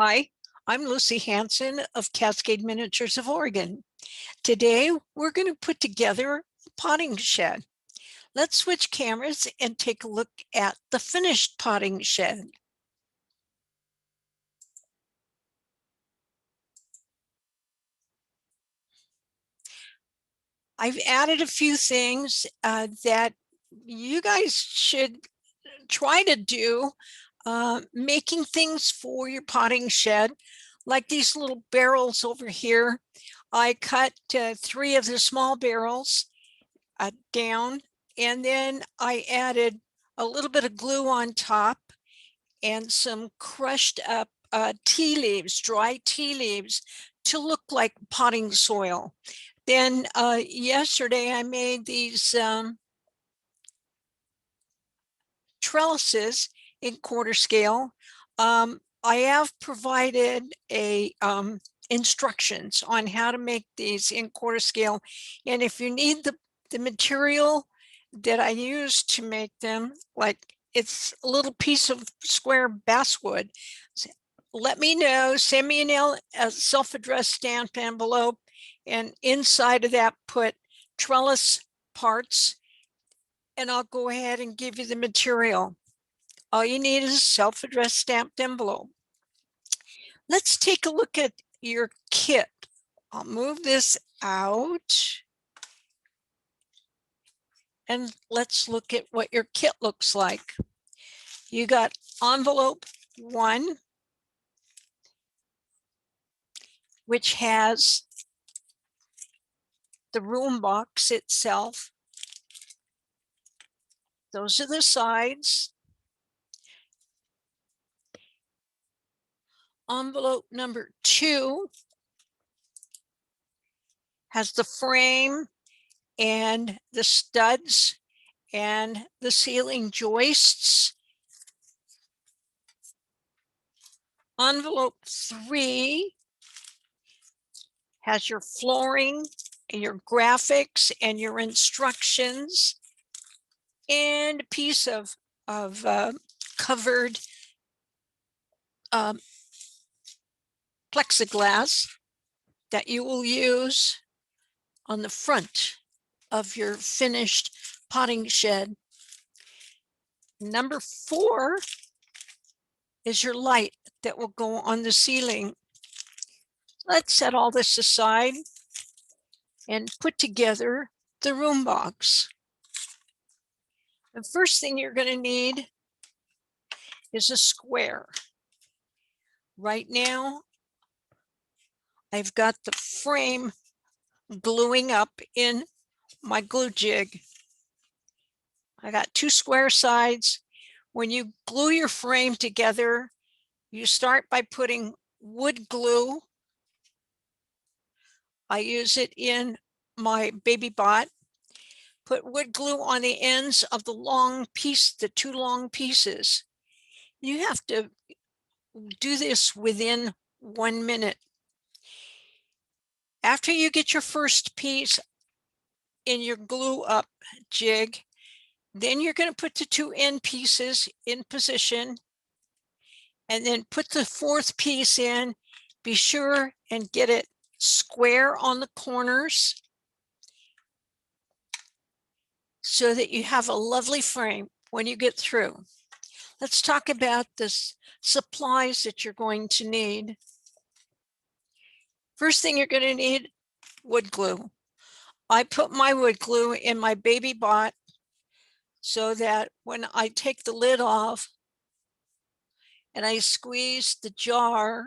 Hi, I'm Lucy Hanson of Cascade Miniatures of Oregon. Today, we're going to put together a potting shed. Let's switch cameras and take a look at the finished potting shed. I've added a few things that you guys should try to do, making things for your potting shed, like these little barrels over here. I cut 3 of the small barrels down, and then I added a little bit of glue on top and some crushed up tea leaves, dry tea leaves, to look like potting soil. Then yesterday I made these trellises in quarter scale. I have provided a instructions on how to make these in quarter scale, and if you need the material that I use to make them, like it's a little piece of square basswood, let me know. Send me a self-addressed stamped envelope, and inside of that put trellis parts, and I'll go ahead and give you the material. All you need is a self-addressed stamped envelope. Let's take a look at your kit. I'll move this out, and let's look at what your kit looks like. You got envelope 1, which has the room box itself. Those are the sides. Envelope number 2 has the frame and the studs and the ceiling joists. Envelope 3 has your flooring and your graphics and your instructions, and a piece of covered plexiglass that you will use on the front of your finished potting shed. Number 4 is your light that will go on the ceiling. Let's set all this aside and put together the room box. The first thing you're going to need is a square. Right now, I've got the frame gluing up in my glue jig. I got 2 square sides. When you glue your frame together, you start by putting wood glue. I use it in my baby bot. Put wood glue on the ends of the long piece, the 2 long pieces. You have to do this within 1 minute. After you get your first piece in your glue up jig, then you're going to put the 2 end pieces in position, and then put the 4th piece in. Be sure and get it square on the corners so that you have a lovely frame when you get through. Let's talk about the supplies that you're going to need. First thing you're going to need, wood glue. I put my wood glue in my baby bot so that when I take the lid off and I squeeze the jar,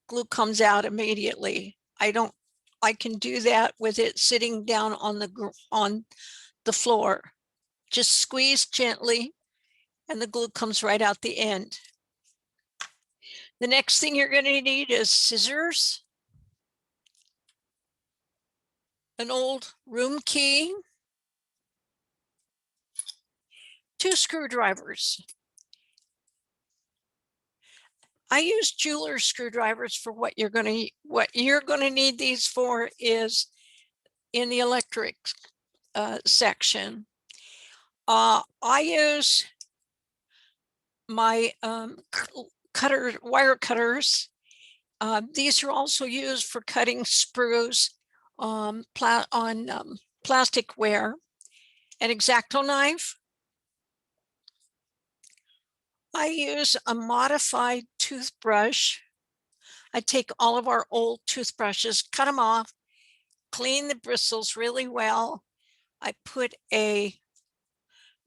glue comes out immediately. I can do that with it sitting down on the floor. Just squeeze gently and the glue comes right out the end. The next thing you're going to need is scissors, an old room key, 2 screwdrivers. I use jeweler screwdrivers for what you're going to need these for is in the electric section. I use my wire cutters. These are also used for cutting sprues on plasticware. An X-Acto knife. I use a modified toothbrush. I take all of our old toothbrushes, cut them off, clean the bristles really well. I put a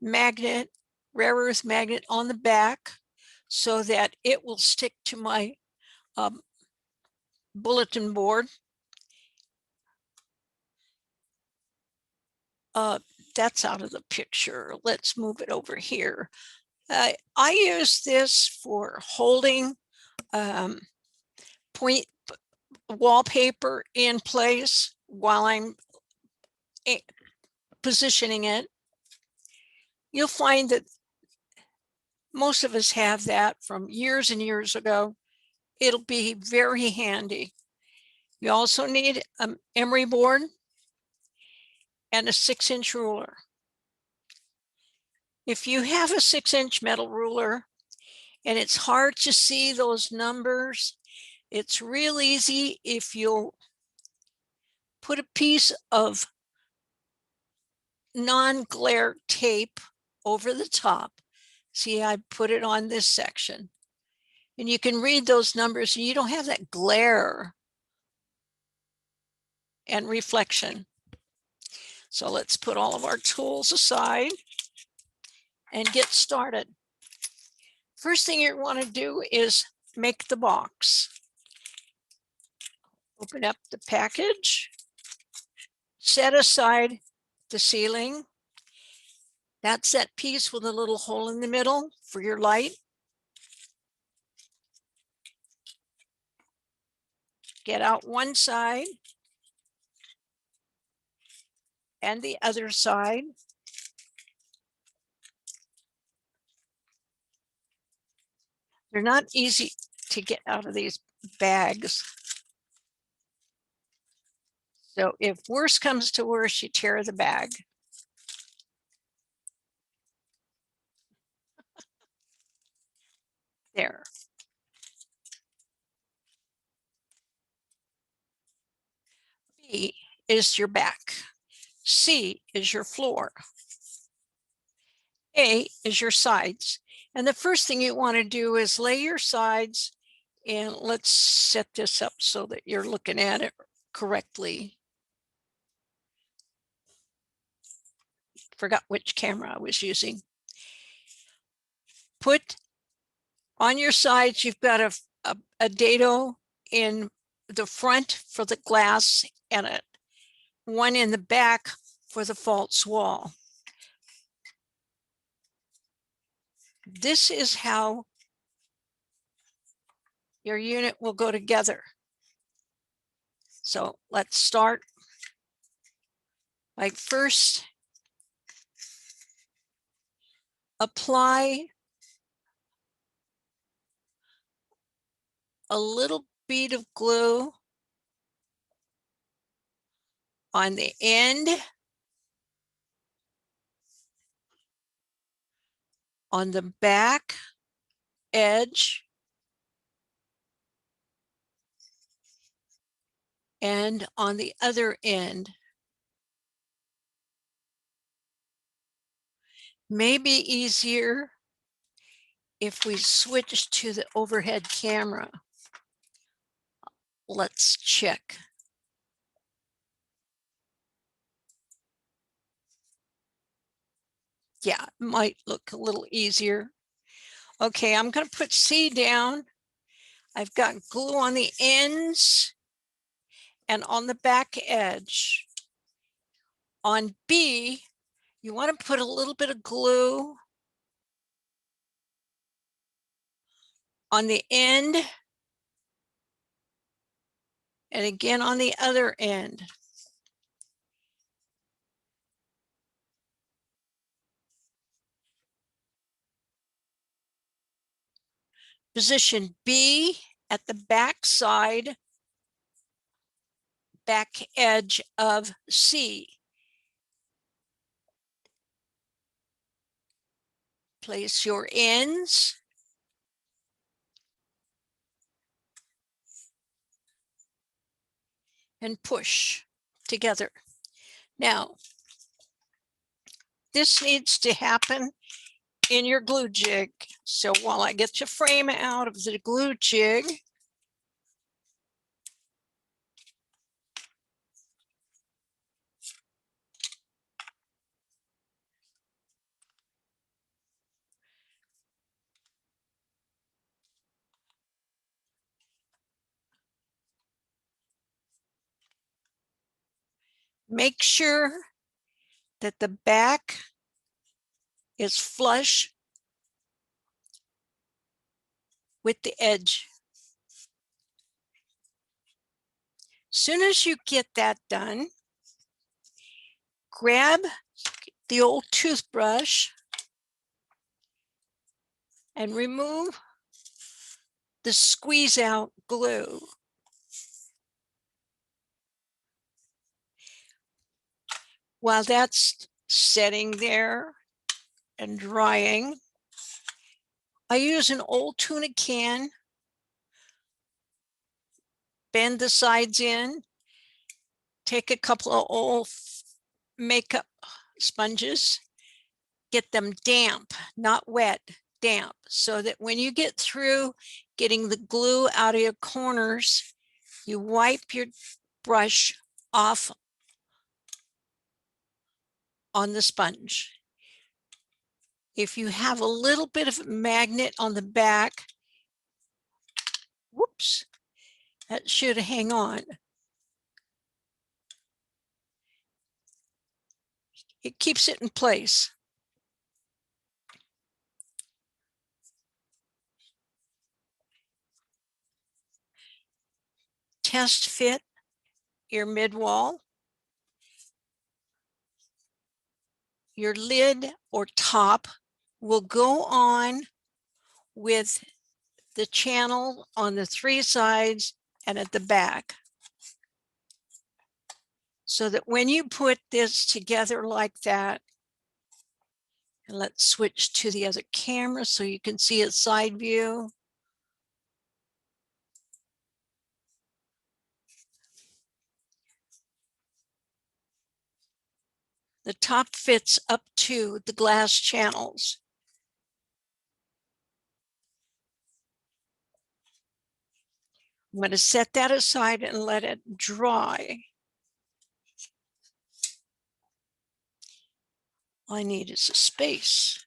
magnet, rare earth magnet on the back so that it will stick to my bulletin board. That's out of the picture. Let's move it over here. I use this for holding point wallpaper in place while I'm positioning it. You'll find that most of us have that from years and years ago. It'll be very handy. You also need an emery board and a 6-inch ruler. If you have a 6-inch metal ruler and it's hard to see those numbers, it's real easy if you'll put a piece of non-glare tape over the top. See, I put it on this section. And you can read those numbers and you don't have that glare and reflection. So let's put all of our tools aside and get started. First thing you want to do is make the box. Open up the package, set aside the ceiling. That's that piece with a little hole in the middle for your light. Get out one side and the other side. They're not easy to get out of these bags. So if worse comes to worse, you tear the bag. There. B is your back. C is your floor. A is your sides. And the first thing you want to do is lay your sides, and let's set this up so that you're looking at it correctly. Forgot which camera I was using. Put on your sides, you've got a dado in the front for the glass and one in the back for the false wall. This is how your unit will go together. So let's start by first apply a little bead of glue on the end, on the back edge, and on the other end. Maybe easier if we switch to the overhead camera. Let's check. Yeah, it might look a little easier. Okay, I'm going to put C down. I've got glue on the ends and on the back edge. On B, you want to put a little bit of glue on the end and again on the other end. Position B at the back side, back edge of C. Place your ends and push together. Now, this needs to happen in your glue jig. So while I get your frame out of the glue jig, make sure that the back is flush with the edge. Soon as you get that done, grab the old toothbrush and remove the squeeze out glue. While that's setting there and drying, I use an old tuna can, bend the sides in, take a couple of old makeup sponges, get them damp, not wet, damp, so that when you get through getting the glue out of your corners, you wipe your brush off on the sponge. If you have a little bit of a magnet on the back, whoops, that should hang on. It keeps it in place. Test fit your mid wall. Your lid or top will go on with the channel on the 3 sides and at the back. So that when you put this together like that, and let's switch to the other camera so you can see a side view. The top fits up to the glass channels. I'm going to set that aside and let it dry. All I need is a space.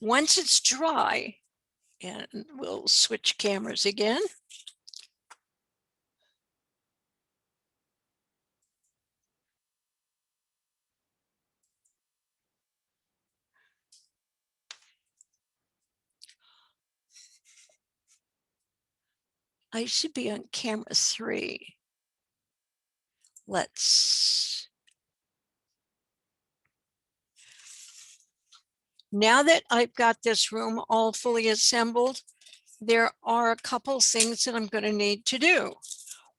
Once it's dry, and we'll switch cameras again. I should be on camera 3. Now that I've got this room all fully assembled, there are a couple things that I'm going to need to do.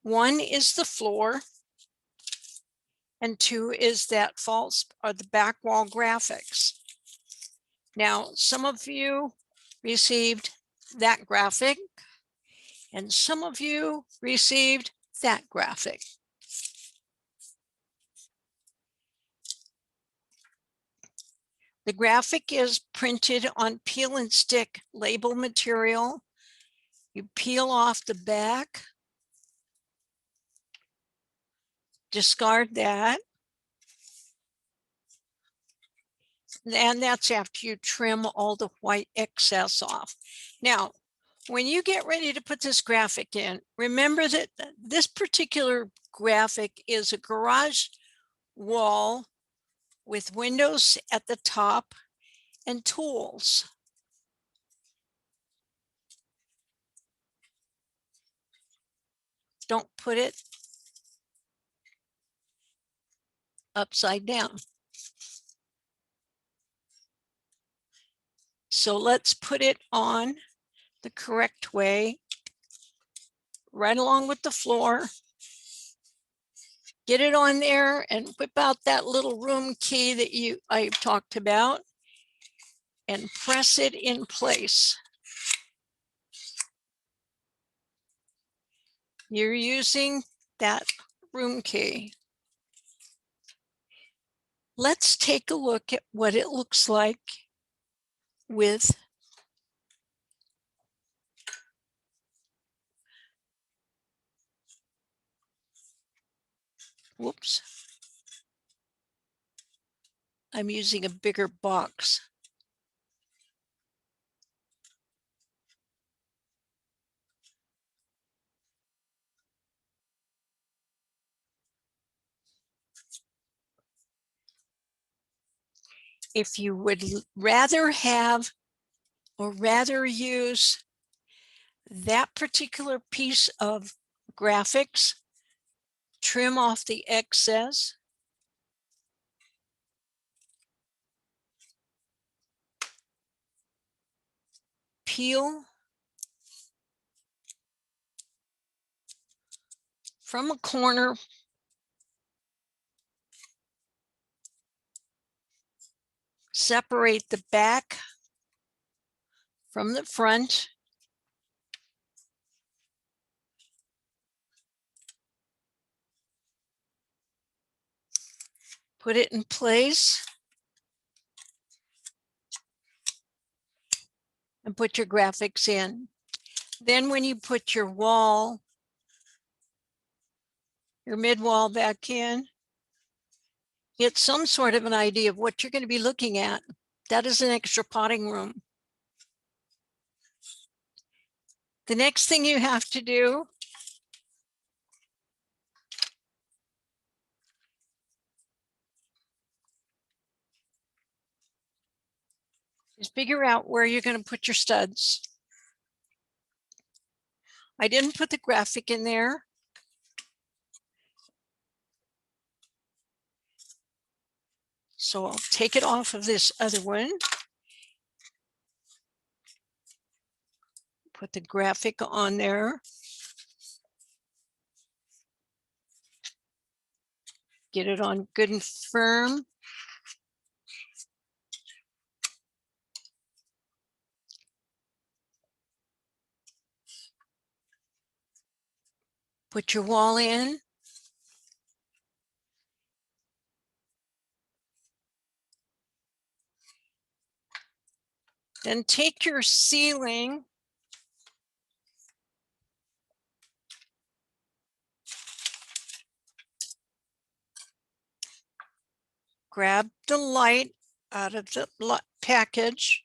One is the floor, and 2 is that false or the back wall graphics. Now, some of you received that graphic, and some of you received that graphic. The graphic is printed on peel and stick label material. You peel off the back, discard that, and that's after you trim all the white excess off. Now, when you get ready to put this graphic in, remember that this particular graphic is a garage wall with windows at the top and tools. Don't put it upside down. So let's put it on the correct way, right along with the floor. Get it on there and whip out that little room key that I talked about and press it in place. You're using that room key. Let's take a look at what it looks like with whoops. I'm using a bigger box. If you would rather have or rather use that particular piece of graphics, trim off the excess. Peel from a corner. Separate the back from the front. Put it in place. And put your graphics in. Then when you put your wall, your mid wall back in, get some sort of an idea of what you're going to be looking at. That is an extra potting room. The next thing you have to do is figure out where you're going to put your studs. I didn't put the graphic in there. So I'll take it off of this other one. Put the graphic on there. Get it on good and firm. Put your wall in. Then take your ceiling. Grab the light out of the package.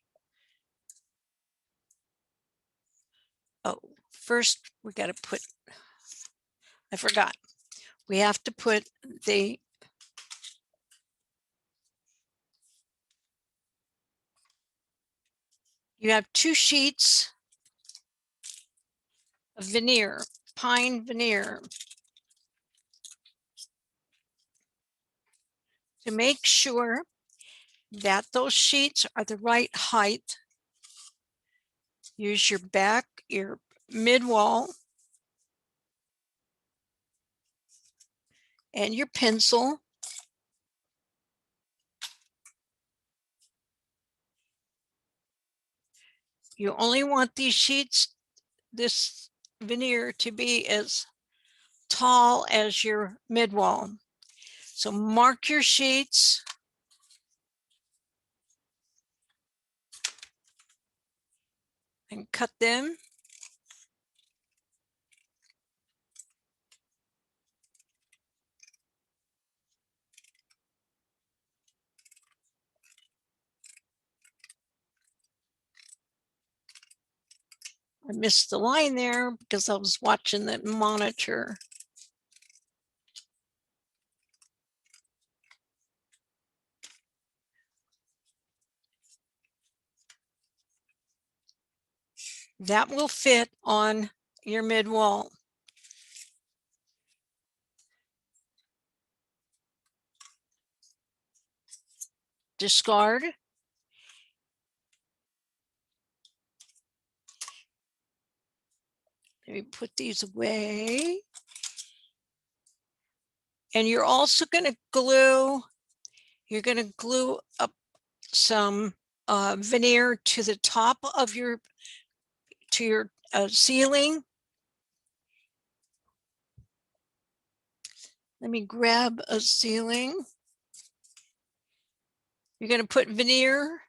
Oh, first we got to put, I forgot. We have to put the you have 2 sheets of veneer, pine veneer. To make sure that those sheets are the right height, use your mid wall and your pencil. You only want these sheets, this veneer, to be as tall as your mid wall. So mark your sheets. And cut them. I missed the line there because I was watching the monitor. That will fit on your mid wall. Discard. Let me put these away. And you're also going to glue, up some veneer to the top of your ceiling. Let me grab a ceiling. You're going to put veneer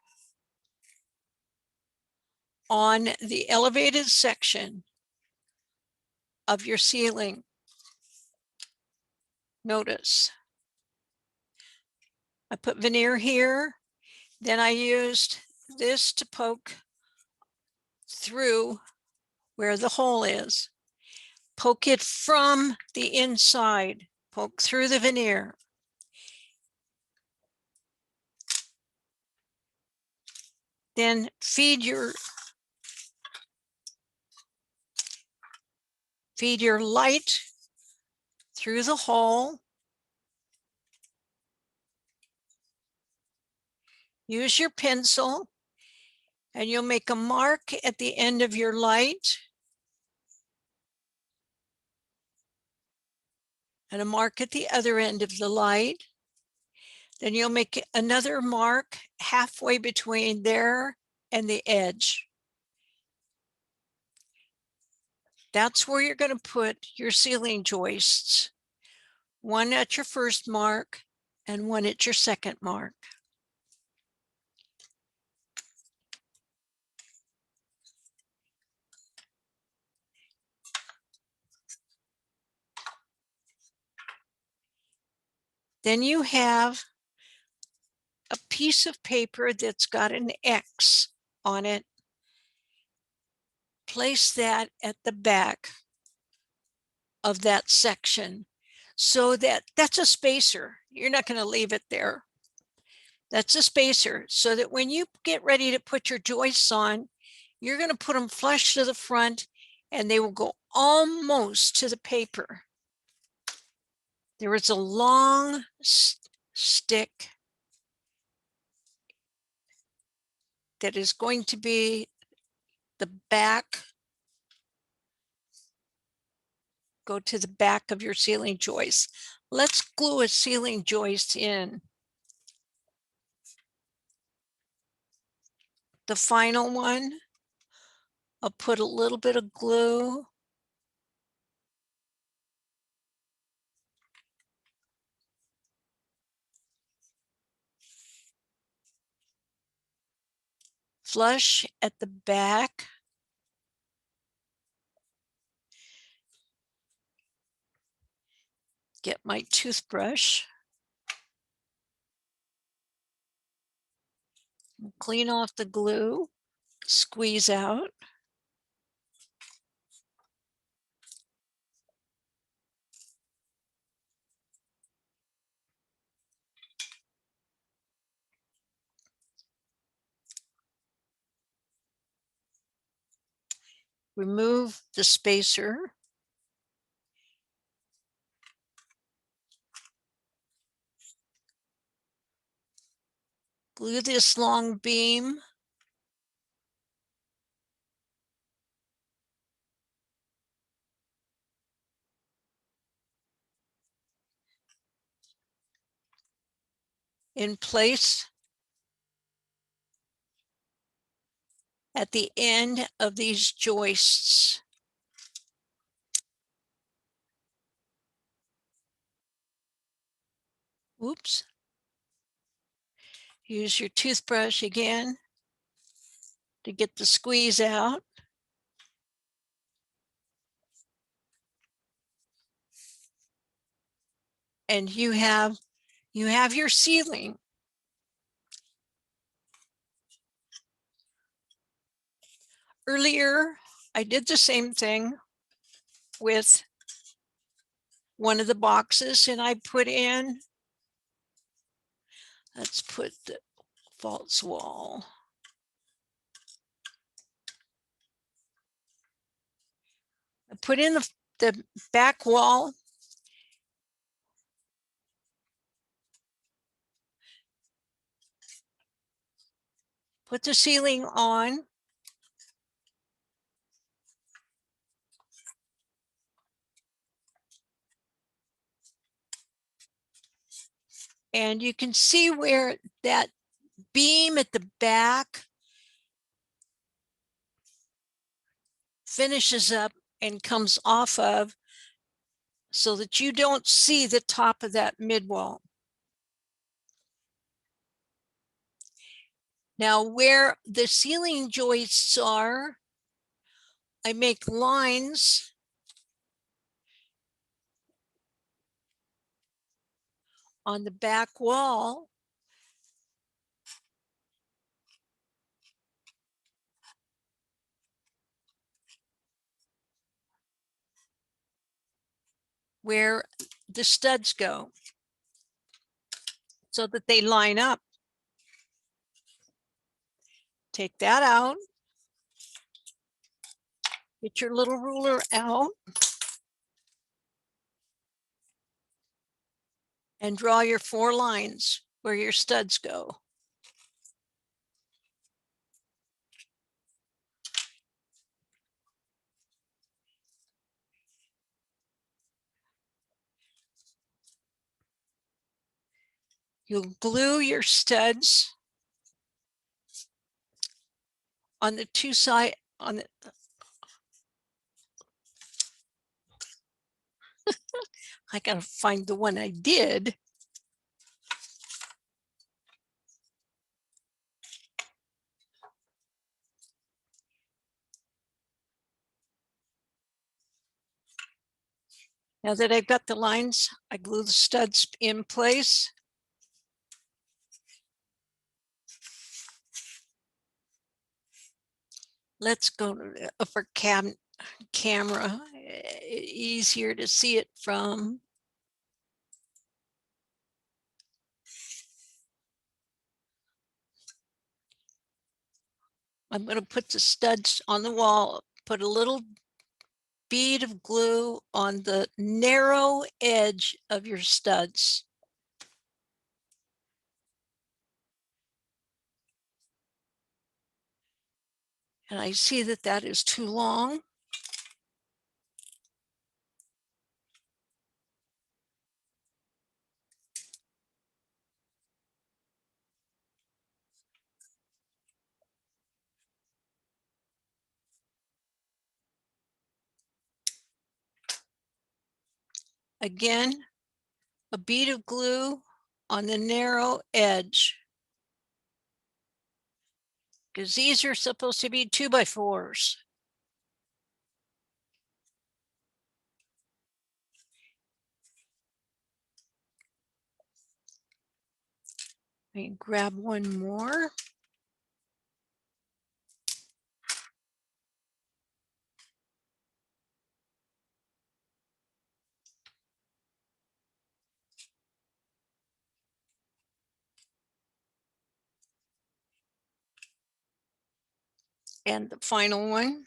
on the elevated section of your ceiling. Notice I put veneer here, then I used this to poke through where the hole is. Poke it from the inside, poke through the veneer. Then feed your light through the hole. Use your pencil and you'll make a mark at the end of your light and a mark at the other end of the light. Then you'll make another mark halfway between there and the edge. That's where you're going to put your ceiling joists. One at your first mark and one at your second mark. Then you have a piece of paper that's got an X on it. Place that at the back of that section so that's a spacer. You're not going to leave it there. That's a spacer so that when you get ready to put your joists on, you're going to put them flush to the front and they will go almost to the paper. There is a long stick that is going to be the back, go to the back of your ceiling joist. Let's glue a ceiling joist in. The final one, I'll put a little bit of glue. Flush at the back. Get my toothbrush. Clean off the glue. Squeeze out. Remove the spacer. Glue this long beam. In place at the end of these joists. Oops. Use your toothbrush again to get the squeeze out. And you have your ceiling. Earlier, I did the same thing with one of the boxes and I put in, let's put the false wall. I put in the back wall. Put the ceiling on. And you can see where that beam at the back finishes up and comes off of. so that you don't see the top of that mid wall. Now, where the ceiling joists are, I make lines on the back wall where the studs go so that they line up. Take that out. Get your little ruler out and draw your 4 lines where your studs go. You'll glue your studs on the 2 sides, on the I gotta find the one I did. Now that I've got the lines, I glue the studs in place. Let's go to the upper camera, easier to see it from. I'm going to put the studs on the wall, put a little bead of glue on the narrow edge of your studs. And I see that that is too long. Again, a bead of glue on the narrow edge, because these are supposed to be 2x4s. Let me grab one more. And the final one.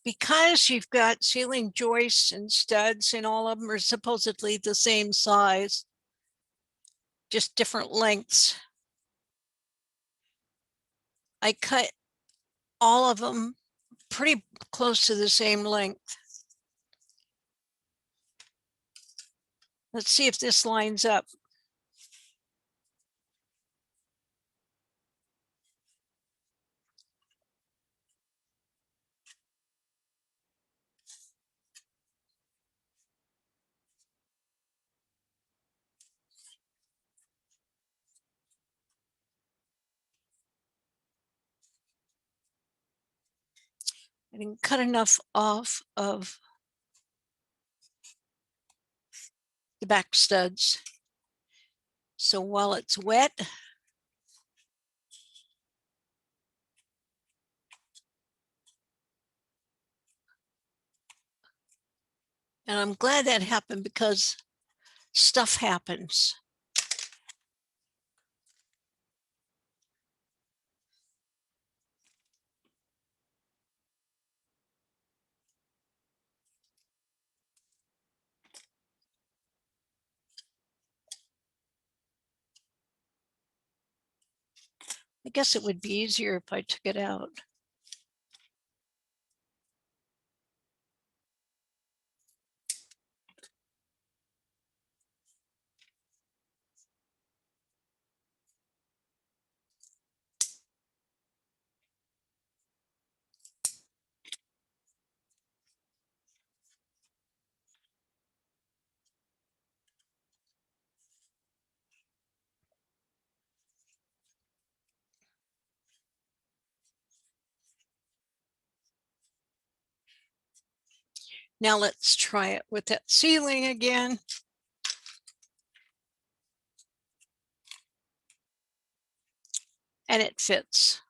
Because you've got ceiling joists and studs and all of them are supposedly the same size, just different lengths, I cut all of them pretty close to the same length. Let's see if this lines up. I didn't cut enough off of the back studs. So while it's wet, and I'm glad that happened because stuff happens. I guess it would be easier if I took it out. Now let's try it with that ceiling again. And it fits.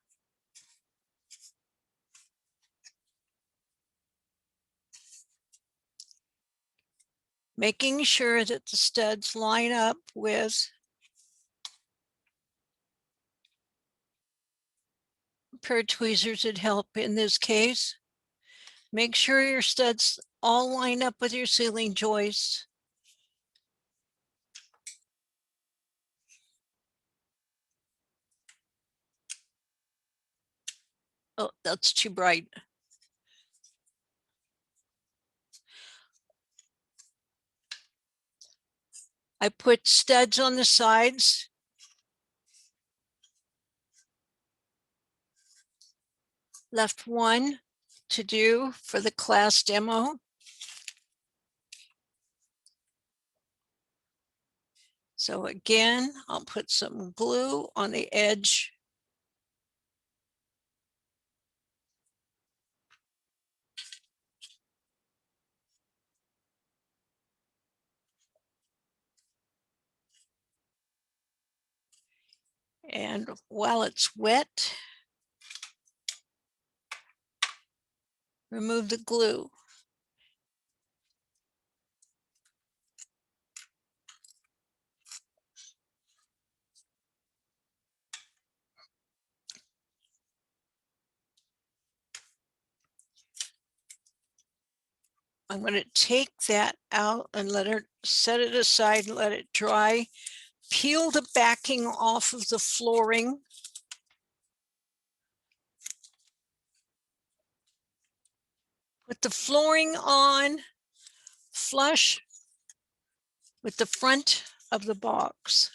Making sure that the studs line up with a pair of tweezers that help in this case. Make sure your studs all line up with your ceiling joists. Oh, that's too bright. I put studs on the sides. Left one to do for the class demo. So again, I'll put some glue on the edge. And while it's wet, remove the glue. I'm going to take that out and set it aside and let it dry. Peel the backing off of the flooring. Put the flooring on flush with the front of the box.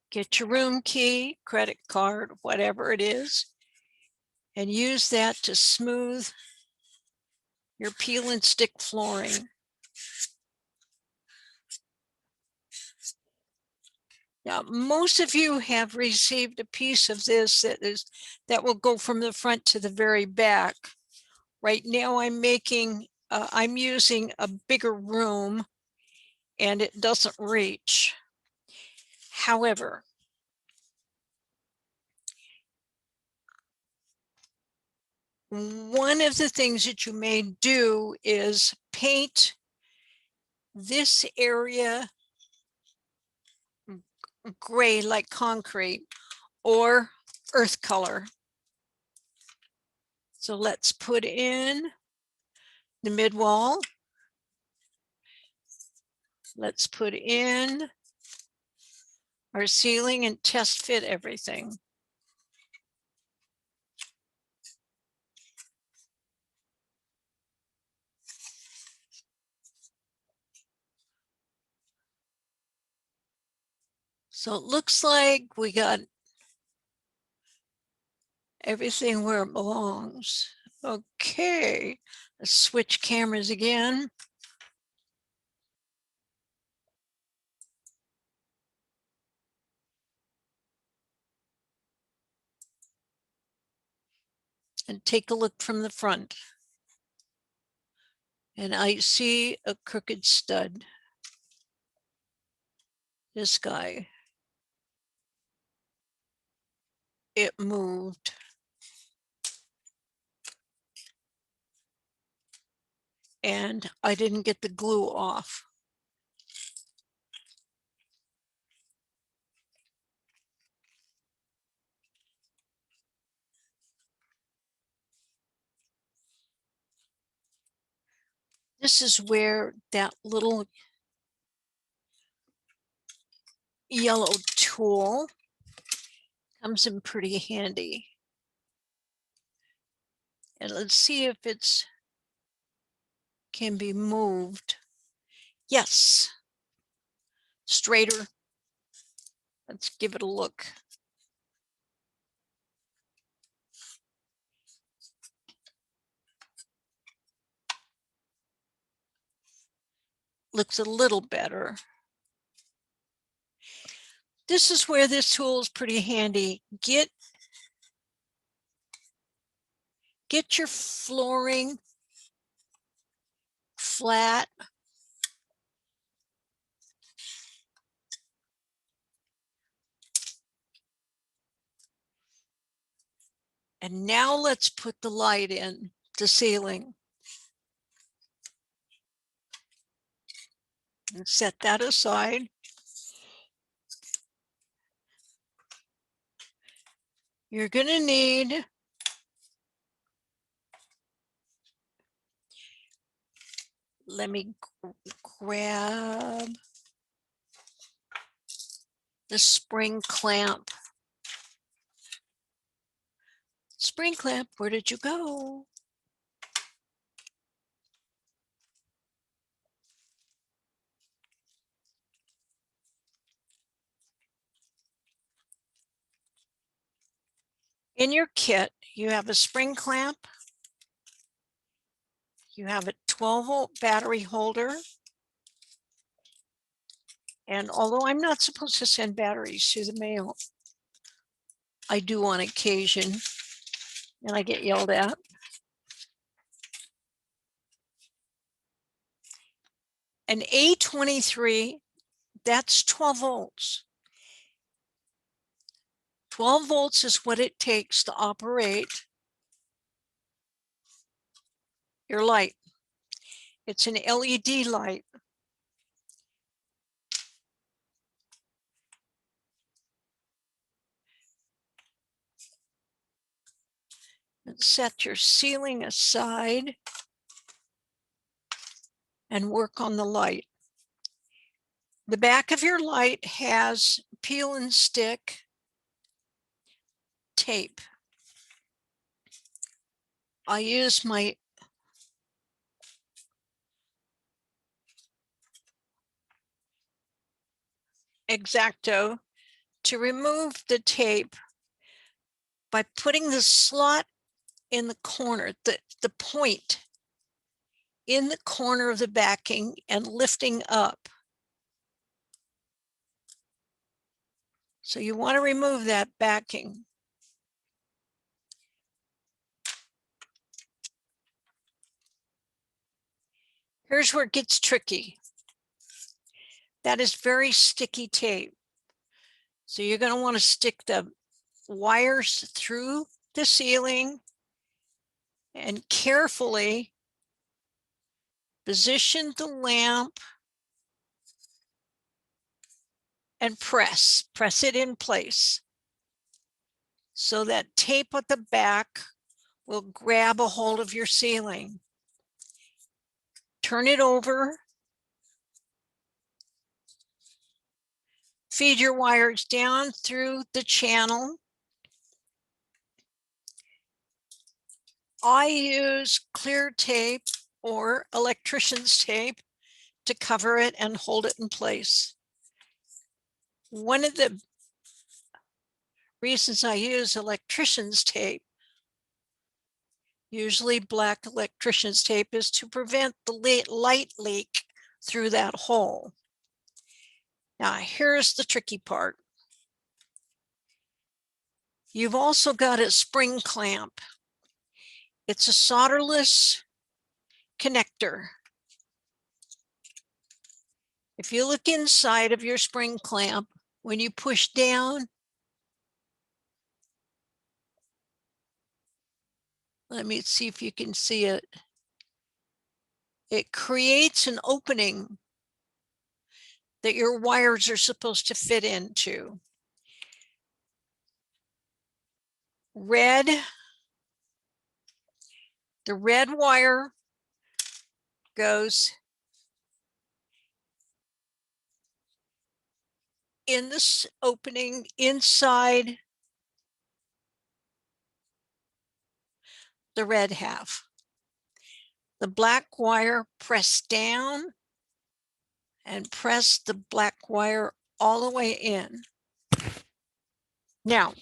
Get your room key, credit card, whatever it is, and use that to smooth your peel and stick flooring. Now, most of you have received a piece of this that will go from the front to the very back. Right now I'm using a bigger room and it doesn't reach. However, one of the things that you may do is paint this area gray like concrete or earth color. So let's put in the mid wall. Let's put in our ceiling and test fit everything. So it looks like we got everything where it belongs. Okay, let's switch cameras again. And take a look from the front. And I see a crooked stud. This guy. It moved. And I didn't get the glue off. This is where that little yellow tool comes in pretty handy. And let's see if it's can be moved. Yes. Straighter. Let's give it a look. Looks a little better. This is where this tool is pretty handy. Get Get your flooring flat. And now let's put the light in the ceiling. And set that aside. You're going to need let me grab the spring clamp. Spring clamp, where did you go? In your kit, you have a spring clamp, you have a 12-volt battery holder, and although I'm not supposed to send batteries through the mail, I do on occasion, and I get yelled at. An A23, that's 12 volts. 12 volts is what it takes to operate your light. It's an LED light. And set your ceiling aside and work on the light. The back of your light has peel and stick tape. I use my X-Acto to remove the tape by putting the slot in the corner, the point in the corner of the backing and lifting up. So you want to remove that backing. Here's where it gets tricky. That is very sticky tape. So you're going to want to stick the wires through the ceiling and carefully position the lamp and press it in place so that tape at the back will grab a hold of your ceiling. Turn it over. Feed your wires down through the channel. I use clear tape or electrician's tape to cover it and hold it in place. One of the reasons I use electrician's tape, usually black electrician's tape, is to prevent the light leak through that hole. Now, here's the tricky part. You've also got a spring clamp. It's a solderless connector. If you look inside of your spring clamp, when you push down, let me see if you can see it. It creates an opening that your wires are supposed to fit into. The red wire goes in this opening inside the red half. The black wire, press down and press the black wire all the way in. Now,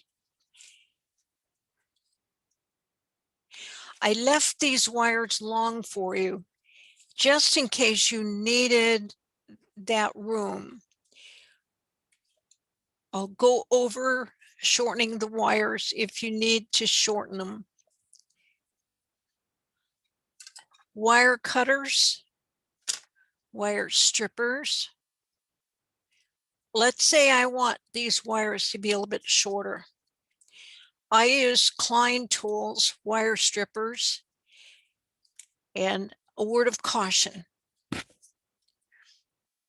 I left these wires long for you just in case you needed that room. I'll go over shortening the wires if you need to shorten them. wire cutters, wire strippers. Let's say I want these wires to be a little bit shorter. I use Klein Tools wire strippers, and a word of caution.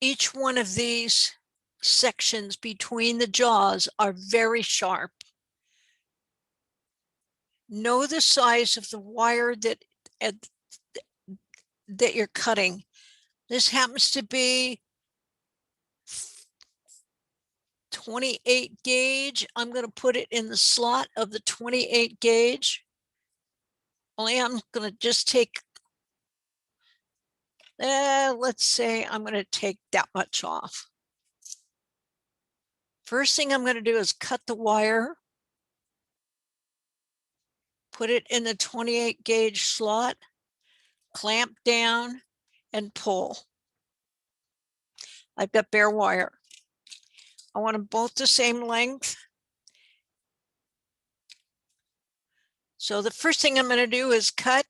Each one of these sections between the jaws are very sharp. Know the size of the wire that you're cutting. This happens to be 28 gauge. I'm going to put it in the slot of the 28 gauge. Only I'm going to just take, let's say I'm going to take that much off. First thing I'm going to do is cut the wire, put it in the 28 gauge slot, clamp down, and pull. I've got bare wire. I want them both the same length. So the first thing I'm going to do is cut.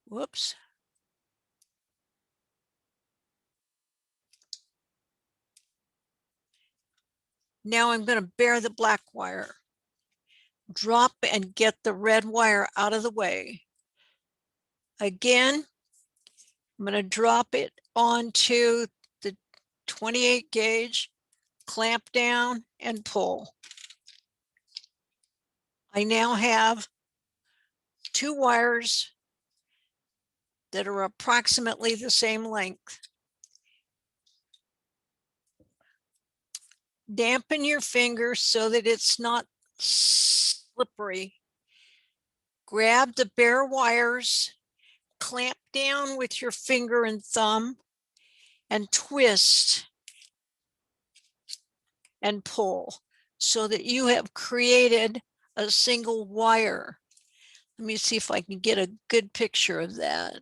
Whoops. Now I'm going to bare the black wire. Drop and get the red wire out of the way. Again, I'm going to drop it onto the 28 gauge, clamp down, and pull. I now have two wires that are approximately the same length. Dampen your fingers so that it's not slippery. Grab the bare wires, clamp down with your finger and thumb, and twist and pull so that you have created a single wire. Let me see if I can get a good picture of that.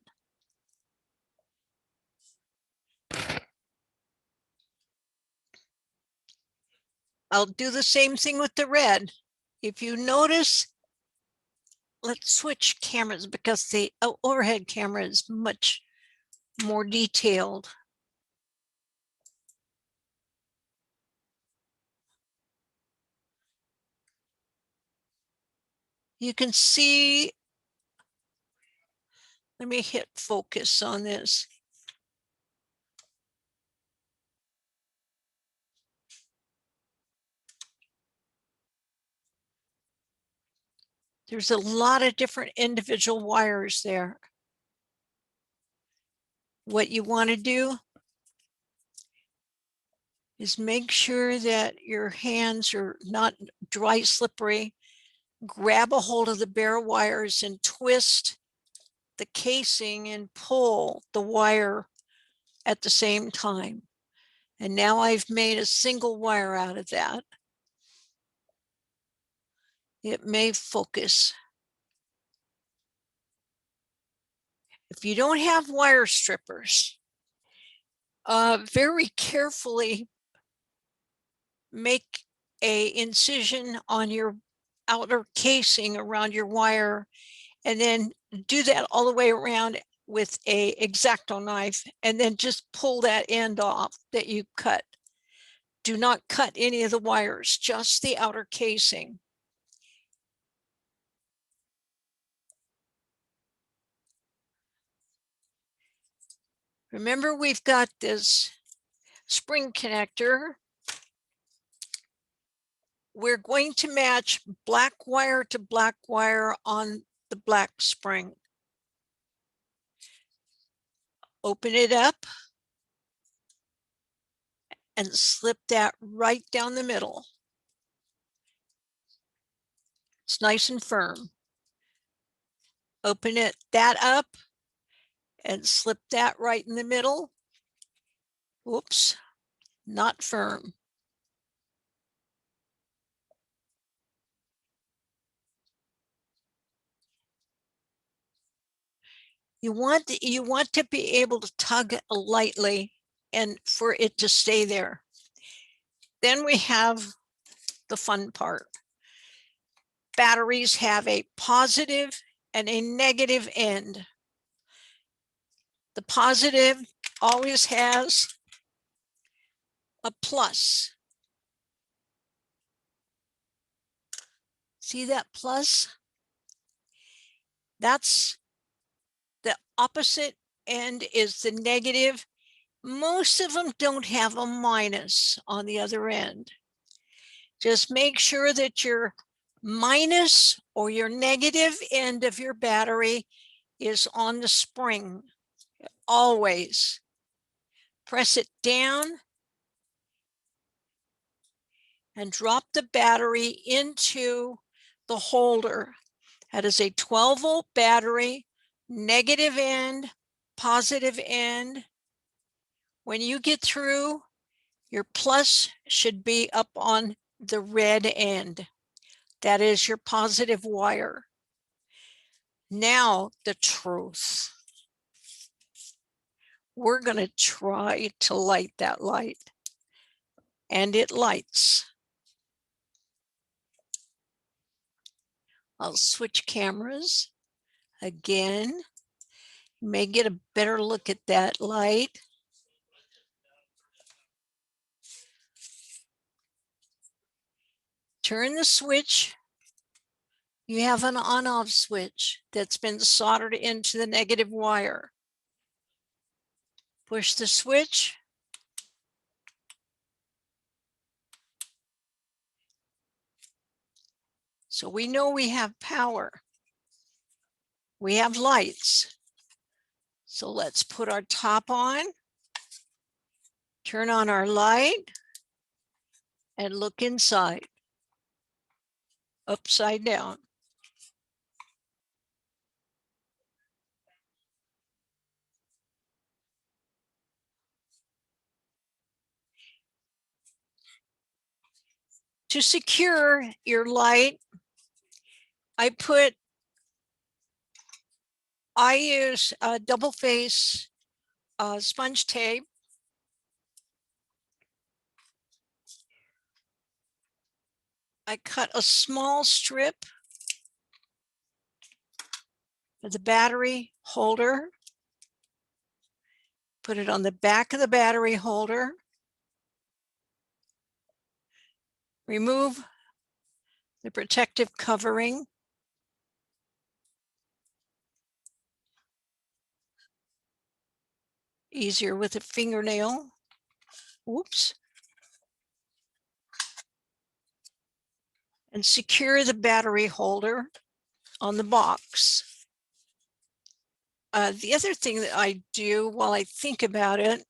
I'll do the same thing with the red. If you notice, let's switch cameras because the overhead camera is much more detailed. You can see, let me hit focus on this. There's a lot of different individual wires there. What you want to do is make sure that your hands are not dry, slippery. Grab a hold of the bare wires and twist the casing and pull the wire at the same time. And now I've made a single wire out of that. It may focus. If you don't have wire strippers, very carefully make a incision on your outer casing around your wire, and then do that all the way around with a X-Acto knife, and then just pull that end off that you cut. Do not cut any of the wires, just the outer casing. Remember, we've got this spring connector. We're going to match black wire to black wire on the black spring. Open it up and slip that right down the middle. It's nice and firm. Open that up and slip that right in the middle. Whoops, not firm. You want to be able to tug lightly and for it to stay there. Then we have the fun part. batteries have a positive and a negative end. The positive always has a plus. See that plus? That's the opposite end is the negative. Most of them don't have a minus on the other end. Just make sure that your minus or your negative end of your battery is on the spring. Always press it down and drop the battery into the holder. That is a 12-volt battery, negative end, positive end. When you get through, your plus should be up on the red end. That is your positive wire. Now the truth. We're going to try to light that light. And it lights. I'll switch cameras again. You may get a better look at that light. Turn the switch. You have an on-off switch that's been soldered into the negative wire. Push the switch. So we know we have power. We have lights. So let's put our top on, turn on our light, and look inside, upside down. To secure your light, I use a double face sponge tape. I cut a small strip of the battery holder, put it on the back of the battery holder, remove the protective covering, easier with a fingernail. Whoops. And secure the battery holder on the box. The other thing that I do while I think about it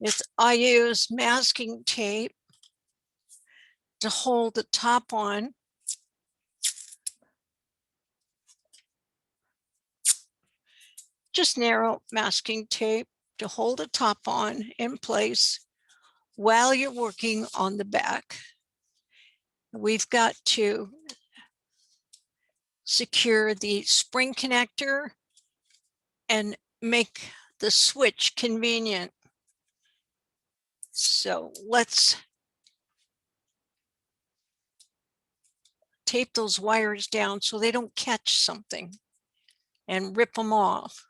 is I use masking tape to hold the top on. Just narrow masking tape to hold the top on in place while you're working on the back. We've got to secure the spring connector and make the switch convenient. So let's tape those wires down so they don't catch something and rip them off.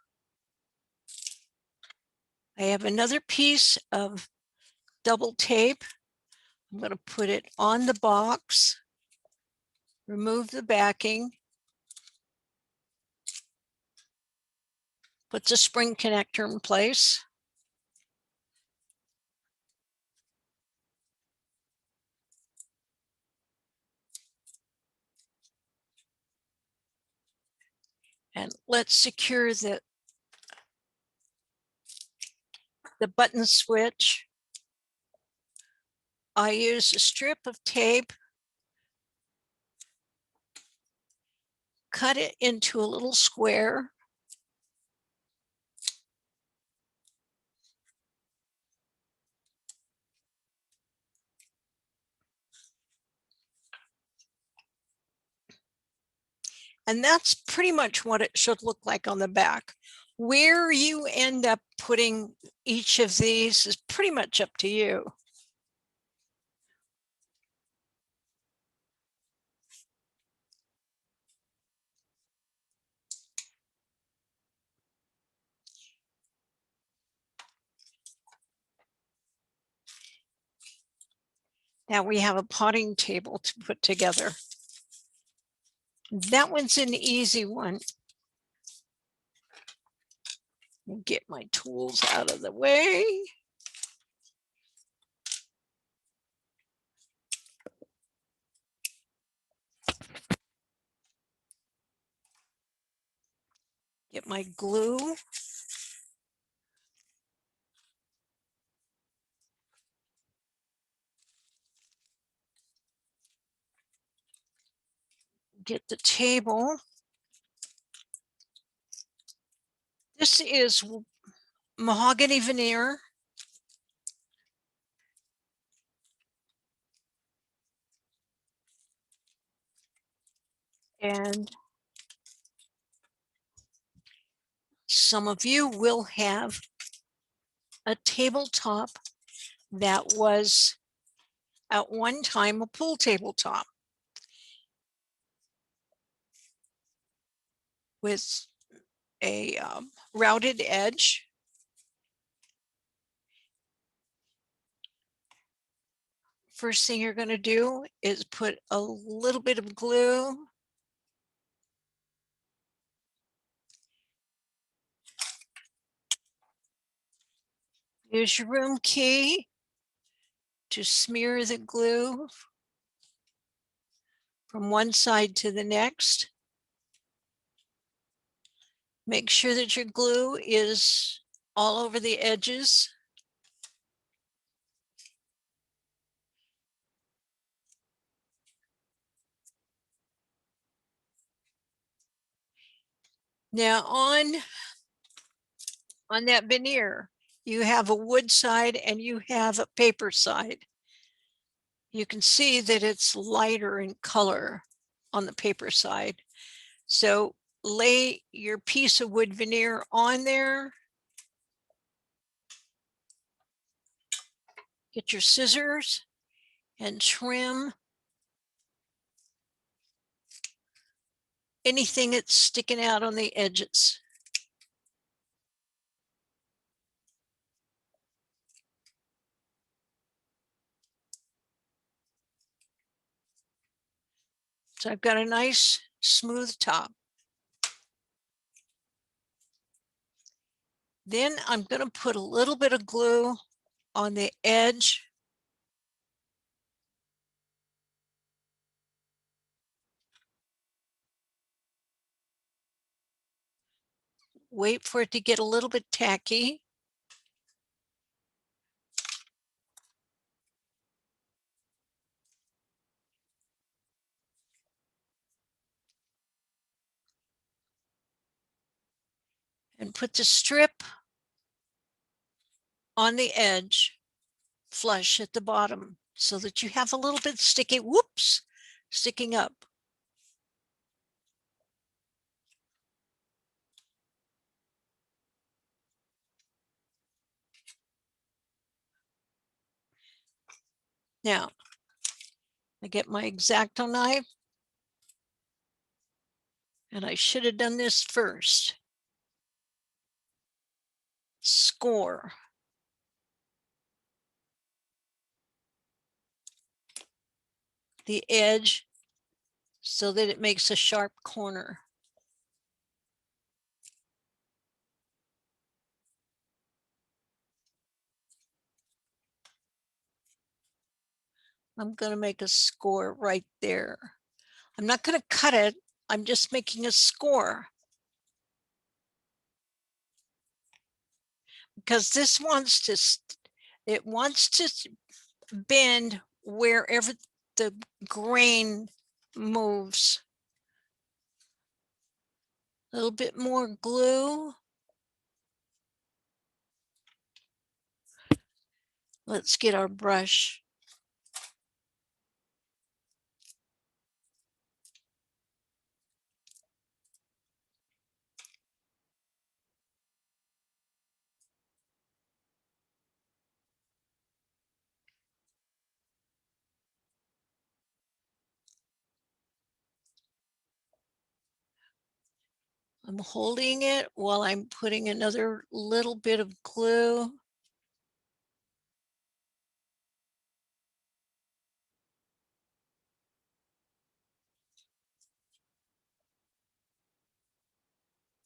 I have another piece of double tape. I'm going to put it on the box, remove the backing, put the spring connector in place. And let's secure the button switch. I use a strip of tape, cut it into a little square. And that's pretty much what it should look like on the back. Where you end up putting each of these is pretty much up to you. Now we have a potting table to put together. That one's an easy one. Get my tools out of the way. Get my glue. Get the table. This is mahogany veneer. And some of you will have a tabletop that was at one time a pool tabletop with a routed edge. First thing you're going to do is put a little bit of glue use your room key to smear the glue from one side to the next. Make sure that your glue is all over the edges. Now on that veneer, you have a wood side and you have a paper side. You can see that it's lighter in color on the paper side. So lay your piece of wood veneer on there. Get your scissors and trim anything that's sticking out on the edges. So I've got a nice smooth top. Then I'm going to put a little bit of glue on the edge. Wait for it to get a little bit tacky. And put the strip on the edge flush at the bottom so that you have a little bit sticky, sticking up. Now, I get my X-Acto knife, and I should have done this first. Score. The edge so that it makes a sharp corner. I'm going to make a score right there. I'm not going to cut it. I'm just making a score. Because this wants to bend wherever the grain moves. A little bit more glue. Let's get our brush. I'm holding it while I'm putting another little bit of glue.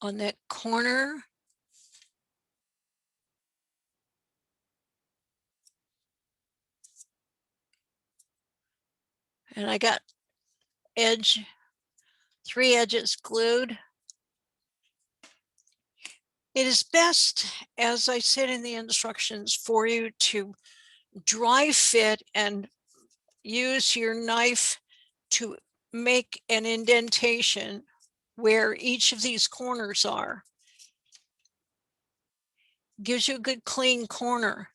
on that corner. And I got three edges glued. It is best, as I said in the instructions, for you to dry fit and use your knife to make an indentation where each of these corners are. Gives you a good clean corner.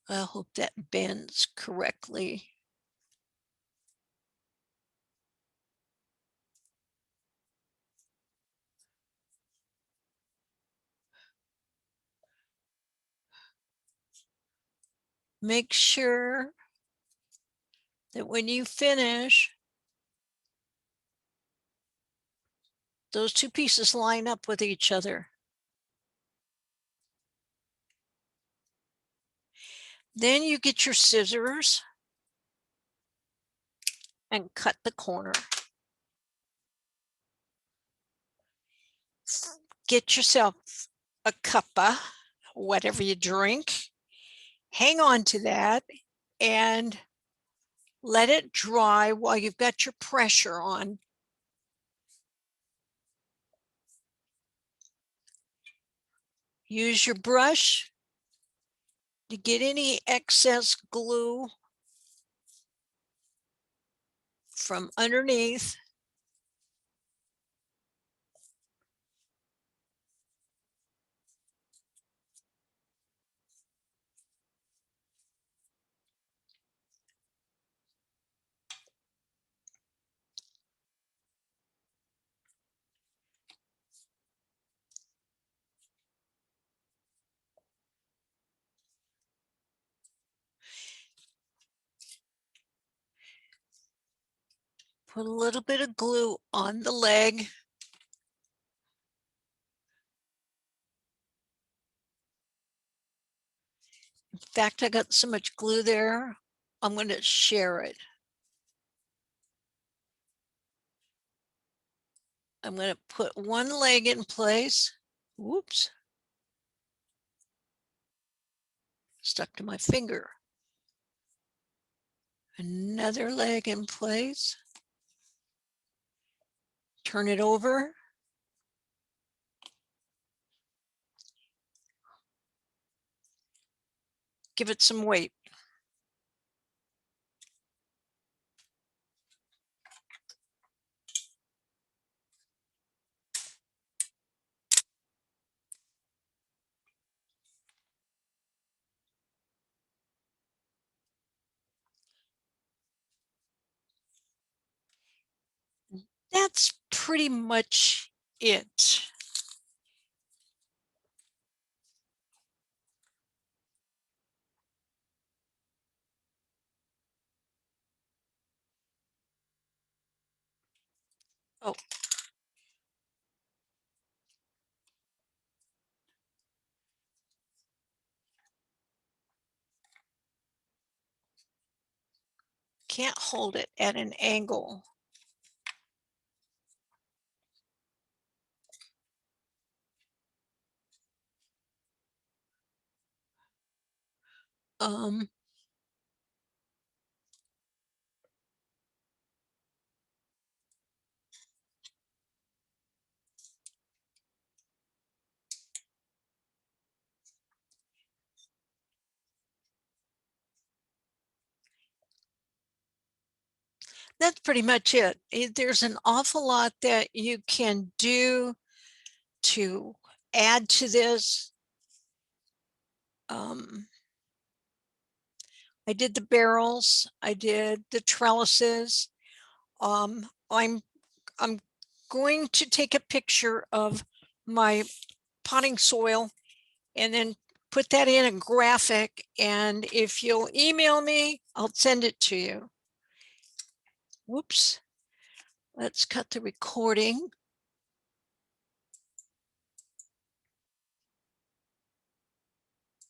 I hope that bends correctly. Make sure that when you finish, those two pieces line up with each other. Then you get your scissors and cut the corner. Get yourself a cuppa, whatever you drink. Hang on to that and let it dry while you've got your pressure on. Use your brush to get any excess glue from underneath. Put a little bit of glue on the leg. In fact, I got so much glue there, I'm going to share it. I'm going to put one leg in place. Whoops. Stuck to my finger. Another leg in place. Turn it over. Give it some weight. That's pretty much it. Oh, can't hold it at an angle. That's pretty much it. There's an awful lot that you can do to add to this. I did the barrels, I did the trellises. I'm going to take a picture of my potting soil and then put that in a graphic, and if you'll email me, I'll send it to you. Whoops. Let's cut the recording.